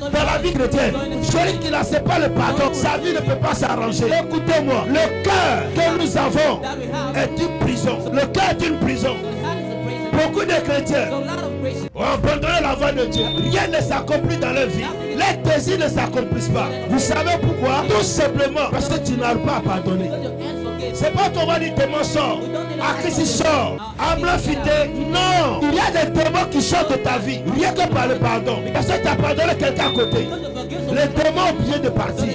dans la vie chrétienne, celui qui n'accepte pas le pardon, sa vie ne peut pas s'arranger. Écoutez-moi, le cœur que nous avons est une prison. Le cœur est une prison. Beaucoup de chrétiens ont abandonné la voie de Dieu. Rien ne s'accomplit dans leur vie. Les désirs ne s'accomplissent pas. Vous savez pourquoi? Tout simplement parce que tu n'arrives pas à pardonner. C'est pas qu'on va dire démon sort, à Christ sort, à blanc-fité. Non, il y a des démons qui sortent de ta vie, rien que par le pardon. Parce que tu as pardonné quelqu'un à côté. Les démons ont oublié de partir.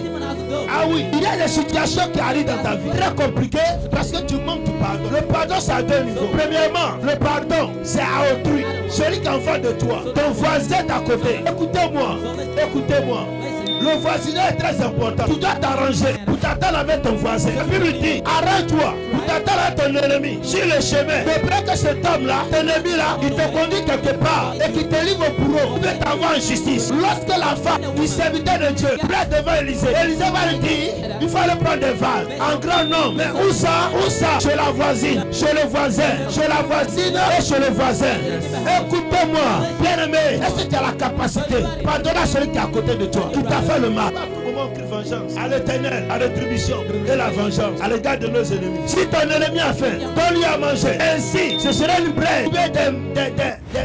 Ah oui, il y a des situations qui arrivent dans ta vie, très compliquées, parce que tu manques de pardon. Le pardon, c'est à deux niveaux. Premièrement, le pardon, c'est à autrui. Celui qui est en face de toi, ton voisin d'à côté. Écoutez-moi, écoutez-moi. Le voisinage est très important. Tu dois t'arranger pour t'attendre avec ton voisin. La Bible dit, arrête-toi pour t'attendre avec ton ennemi sur le chemin. Depuis que cet homme-là, ton ennemi-là, il te conduit quelque part et qu'il te livre au bourreau, il peut t'avoir en justice. Lorsque la femme du serviteur de Dieu prête devant Élisée, Élisée va lui dire, il faut aller prendre des vases en grand nombre. Mais où ça? Où ça? Chez la voisine, chez le voisin, chez la voisine et chez le voisin. Écoutez-moi, bien-aimé, est-ce que tu as la capacité de pardonner à celui qui est à côté de toi, qui t'a fait le mal? On crie vengeance à l'éternel, à rétribution et la vengeance à l'égard de nos ennemis. Si ton ennemi a faim, donne-lui à manger. Ainsi, ce serait une braise,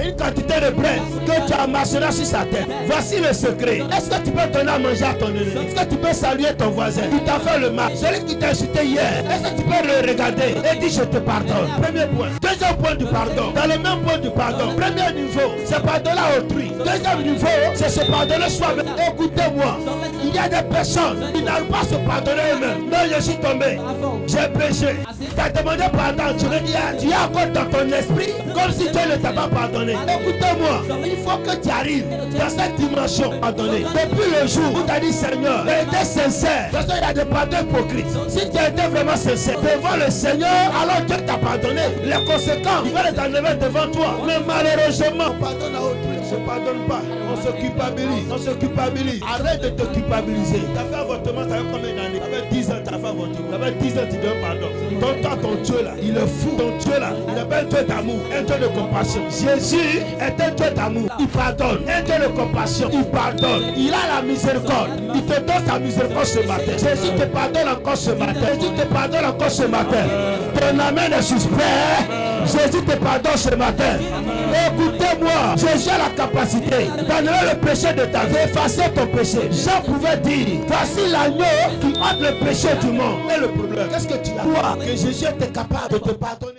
une quantité de braise que tu amasseras sur sa tête. Voici le secret. Est-ce que tu peux donner à manger à ton ennemi? Est-ce que tu peux saluer ton voisin qui t'a fait le mal? Celui qui t'a insulté hier, est-ce que tu peux le regarder et dire je te pardonne? Premier point. Deuxième point du pardon. Dans le même point du pardon. Premier niveau, c'est pardonner à autrui. Deuxième niveau, c'est se pardonner soi-même. Écoutez-moi, il y a des personnes qui n'arrivent pas à se pardonner eux-mêmes. Non, je suis tombé, j'ai péché. Tu as demandé pardon, tu le dis, tu es encore dans ton esprit comme si Dieu ne t'a pas pardonné. Écoutez-moi, il faut que tu arrives dans cette dimension pardonnée. Depuis le jour où tu as dit Seigneur, tu as été sincère, parce qu'il y a des pardons hypocrites. Si tu as été vraiment sincère devant le Seigneur, alors Dieu t'a pardonné. Les conséquences, il va les enlever devant toi. Mais malheureusement, on pardonne à autrui, on ne se pardonne pas. On se culpabilise, on se culpabilise. Arrête de te culpabiliser. Tu as fait avortement, ça fait combien d'années? Ça fait 10 ans, tu as fait avortement. Ça fait 10 ans, tu donnes pardon. Ton Dieu là, il est fou. Ton Dieu là, il n'est pas un Dieu d'amour, un Dieu de compassion. Jésus est un Dieu d'amour. Il pardonne. Un Dieu de compassion. Il pardonne. Il a la miséricorde. Il te donne sa miséricorde ce matin. Jésus te pardonne encore ce matin. Jésus te pardonne encore ce matin. Ton amen est suspect. Jésus te pardonne ce matin. Écoutez-moi, Jésus a la capacité d'annuler le péché de ta vie, effacer ton péché. Jean pouvait dire, voici l'agneau qui ôte le péché du monde. Et le problème, qu'est-ce que tu as? Toi, que Jésus était capable de te pardonner.